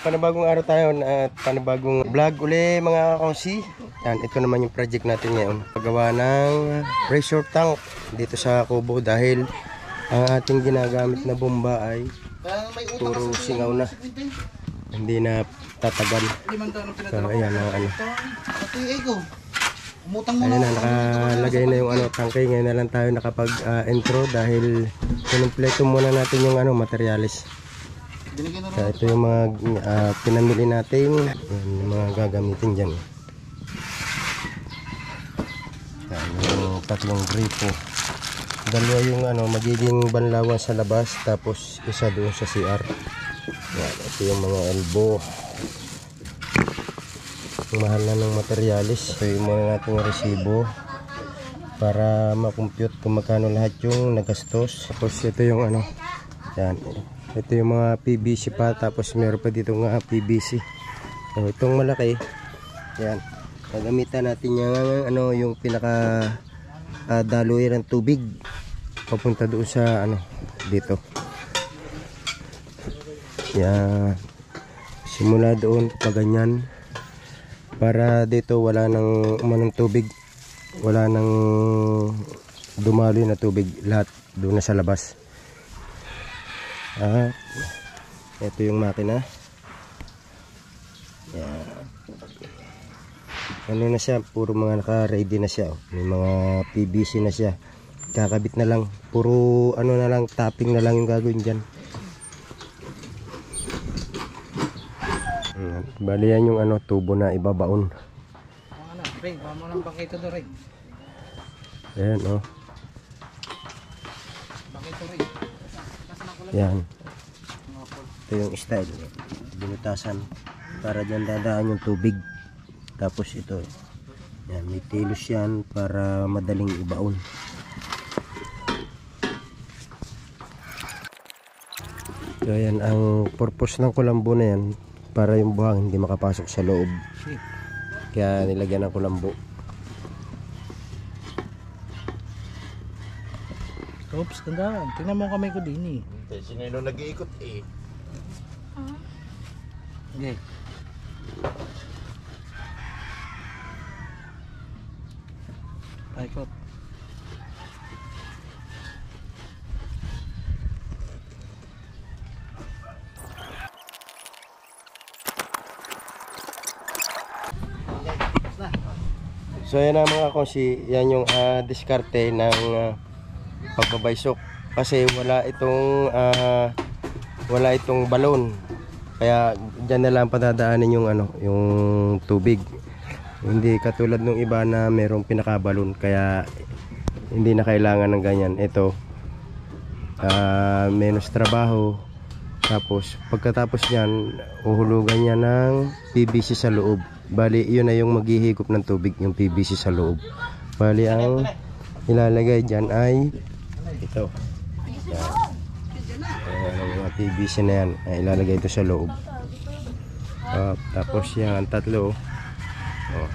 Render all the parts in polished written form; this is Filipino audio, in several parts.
panibagong araw tayo at panibagong vlog uli mga kakonsi. Yan, ito naman yung project natin ngayon. Paggawa ng pressure tank dito sa kubo dahil ang ating ginagamit na bomba ay puro singaw na. Hindi na tatagal. So ayan ang ano. Ayan na, nakalagay na yung ano, tangke. Ngayon na lang tayo nakapag-intro dahil kinumpleto muna natin yung ano, materialis. So, ito yung mga pinamili natin, yung mga gagamitin dyan. Yan, yung tatlong gripo. Dalawa yung ano, magiging banlawan sa labas, tapos isa doon sa CR. Yan, ito yung mga elbow. Mahal na ng materialis. Ito yung muna natin resibo para makompute kung magkano lahat yung nagastos. Tapos ito yung ano, yan, ito yung mga PVC pa, tapos meron pa dito nga PVC. So itong malaki, yan, gagamitan natin yung ano, yung pinaka daloy ng tubig papunta doon sa ano, dito. Yan, simula doon pa ganyan, para dito wala nang umanong tubig, wala nang dumaloy na tubig, lahat doon na sa labas. Ito yung makina. Yan. Ano na siya, puro mga naka-ready na siya. May mga PVC na siya. Kakabit na lang. Puro ano na lang, tapping na lang yung gagawin dyan. Bali yan yung ano, tubo na ibabaon. Ring, mo lang bakito do ring. Ayan oh. Bakito ring. Yan. Ito yung style. Binutasan para dyan dadaan yung tubig. Tapos ito. Yan, may tilos yan para madaling ibaon. So yan, ang purpose ng kulambo na yan, para yung buhang hindi makapasok sa loob. Kaya nilagyan ng kulambo. Oops, tandaan. Tingnan mo kamay ko din eh. Kasi ngayon nag-iikot eh. Okay. Ikot. So yan ang mga konsi, yan yung diskarte ng pagbabaysok, kasi wala itong balon, kaya dyan na lang padadaanin yung ano, yung tubig. Hindi katulad nung iba na merong pinakabalon, kaya hindi na kailangan ng ganyan. Ito menos trabaho, tapos pagkatapos nyan uhulugan niya ng PVC sa loob. Bali yun na yung maghihigop ng tubig, yung PVC sa loob. Bali ang ilalagay dyan ay ito. Yan, yung mga PVC na yan ay ilalagay ito sa loob. Tapos yan ang tatlo. Oh.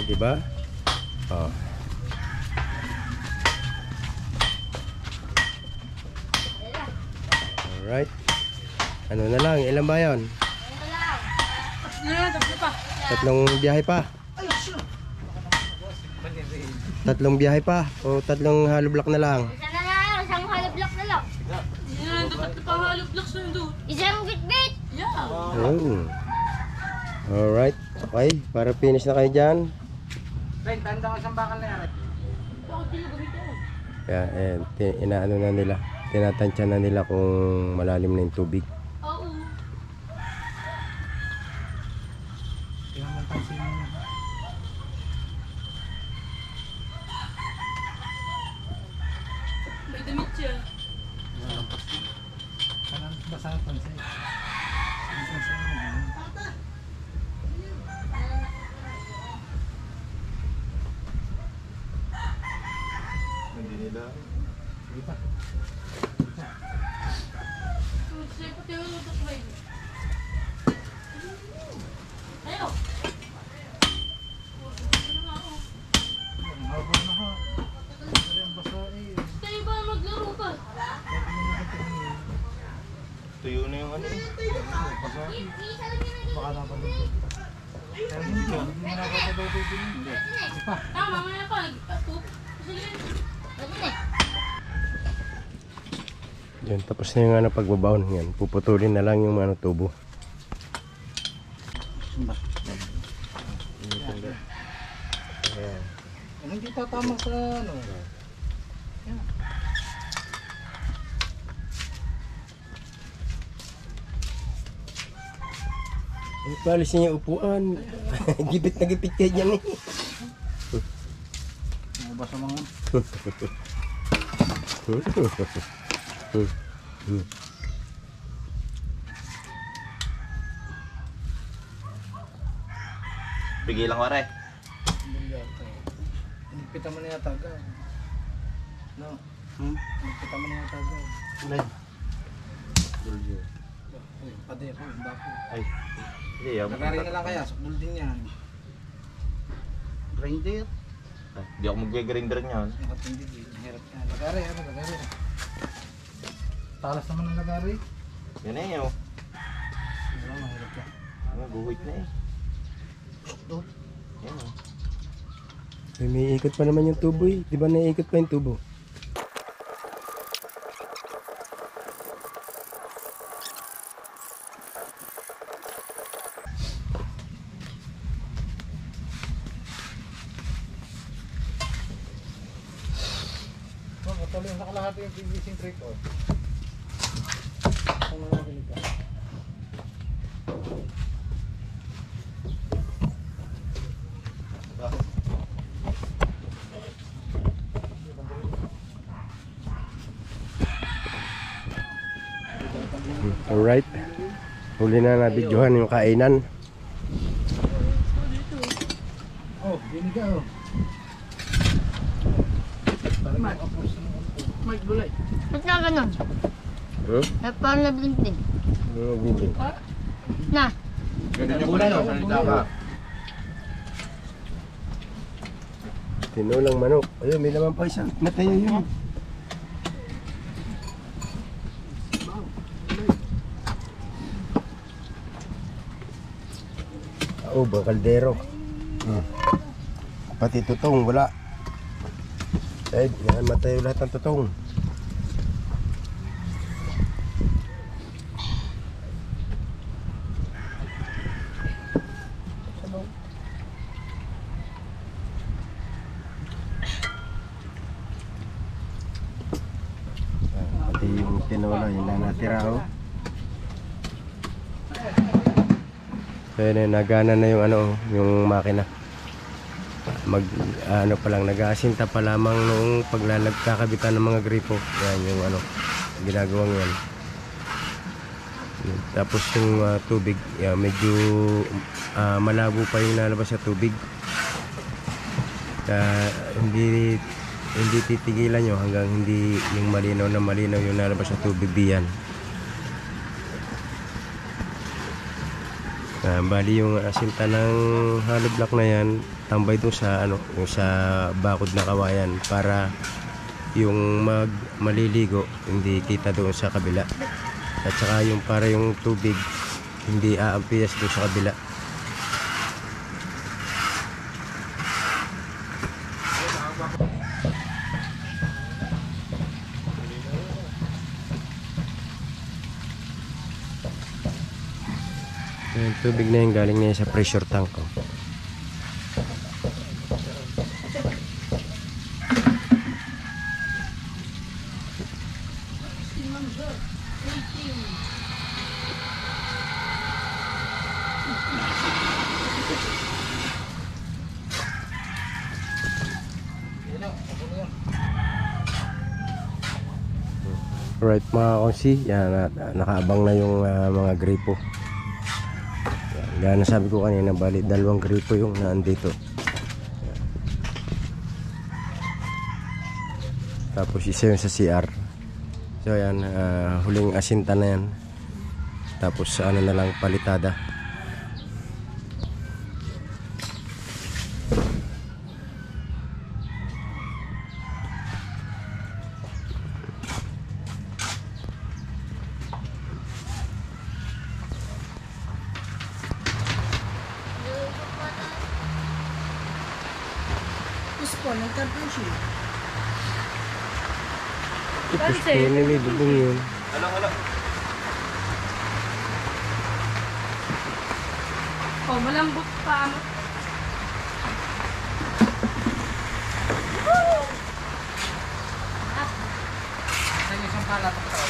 Diba? Oh. Alright. Ano na lang, ilan ba yun? Tatlong biyahe pa. Tatlong biyahe pa o tatlong hollow block na lang? Isang hollow block na lang. Dapat pa hollow blocks na doon. Isang bit-bit. Yeah. Alright. Okay, para finish na kayo dyan. Ring, tanda ko isang bakal na yan. Kaya inaano na nila, tinatansya na nila kung malalim na yung tubig. Oo. Tingnan mo pansin mo. May damit siya. Kanan basa ng pansin. Hindi nila. Hindi pa. Ayaw. Baka dapat dito. Pero hindi ko. Hindi mo nakapatututin. Hindi. Hindi pa. Mamaya pa. Sige. Yan, tapos na yung ano, pagbabaon. Yan, puputulin na lang yung ano, tubo. Hindi tatama sa ano. Ay, palis niya yung upuan. Gipit na gipit kayo dyan eh. Mabasa mga. Pigilan ko re. Inipita mo na yata agad. No? Inipita mo na yata agad. Uy, pader. Uy, bako. Ay. Hindi, Lagari na lang kaya. Sukdul din yan. Grinder. Hindi ako mag-grinder niyan. Nakatindi. Hirap yan. Lagari. Ano? Lagari. Talas naman ng lagari. Yan na yun. Wala, mahirap yan. Guhit na eh. Doon. Yan o. May ikot pa naman yung tubo eh. Di ba naiikot pa yung tubo? Patuloy yung nakalahati yung PVC trick o. Kung mga kilig ka. Alright. Huli na na-videohan yung kainan. Oh, gini ka oh. Mike Bulay. Ba't nga ganun? Eh, paano nablinting? Na, Ganun yung kulay o. Salita ka. Tinulang manok. Ayun, may naman pa isa. Natayo yun. Oh, bang kaldero. Pati tutong, wala. Eh, matayo lahat ng tutong. Pati yung tinola, yun na natira oh. So yun, nagana na yung ano, yung makina. Ano pa lang, nag-aasinta pa lamang noong paglalagkakabitan ng mga gripo. Yan yung ano, ginagawang yan. Tapos yung tubig, yan, medyo malabo pa yung nalabas sa tubig. Hindi titigilan nyo hanggang hindi yung malinaw na malinaw yung nalabas sa tubig diyan. Bali yung asinta ng hollow block na yan, tambay doon sa ano, yung sa bakod na kawayan para yung maliligo hindi kita doon sa kabila. At saka yung para yung tubig hindi aampiyas doon sa kabila. Yung tubig na yung galing na sa pressure tank oh. Right mga konsi, yan, nakaabang na yung mga gripo. Gaya na sabi ko kanina, bali 2 gripo yung naandito. Tapos isa yung sa CR. So yan, huling asinta na yan. Tapos ano na lang, palitada. Tapos po, nagtarpon siya. Tapos po, may bubong yun. Oh, malambot pa. Saan yung isang pala pa ito?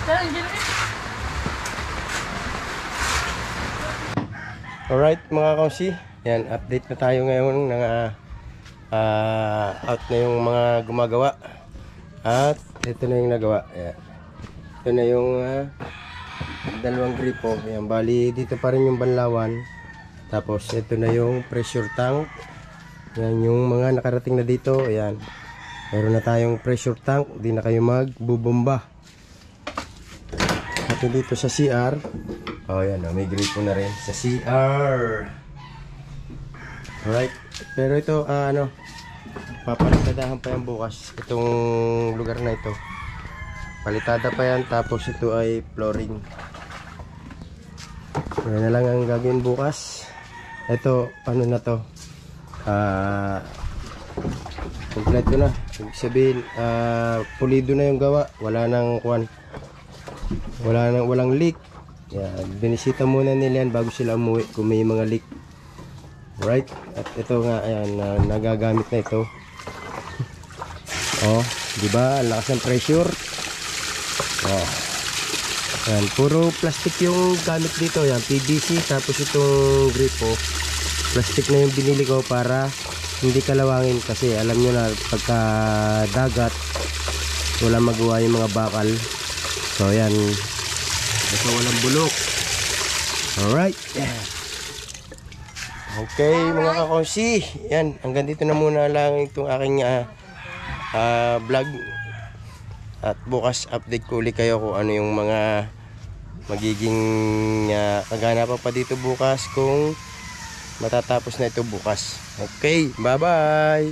Pero hindi na Alright mga kausi, yan, update na tayo ngayon ng out na yung mga gumagawa. At ito na yung nagawa. Ayan. Ito na yung dalawang gripo. Ayan, bali dito pa rin yung banlawan. Tapos ito na yung pressure tank. Yan yung mga nakarating na dito. Ayan. Meron na tayong pressure tank. Di na kayo magbubomba. At dito sa CR. Oh, yan. Oh, may gripo na rin sa CR. Alright. Pero ito, papalitadahan pa yan bukas. Itong lugar na ito. Palitada pa yan. Tapos ito ay flooring. Yan na lang ang gagawin bukas. Ito, ano na to? Kompleto na. Ibig sabihin, pulido na yung gawa. Wala nang kuwan. Walang leak. Yan, binisita muna nila yan bago sila umuwi kung may mga leak. Right? At ito nga, ayan, nagagamit na ito. Oh, di ba? Ang lakas ng pressure. Oh. Ayan, puro plastic yung gamit dito. Yan, PVC, tapos itong gripo. Plastic na yung binili ko para hindi kalawangin kasi alam nyo na pagka dagat wala magawa yung mga bakal. So yan, basta walang bulok. Alright. Okay mga kakonsi, yan, hanggang dito na muna lang itong aking vlog. At bukas update ko ulit kayo kung ano yung mga magiging kaganapan pa dito bukas kung matatapos na ito bukas. Okay, bye bye.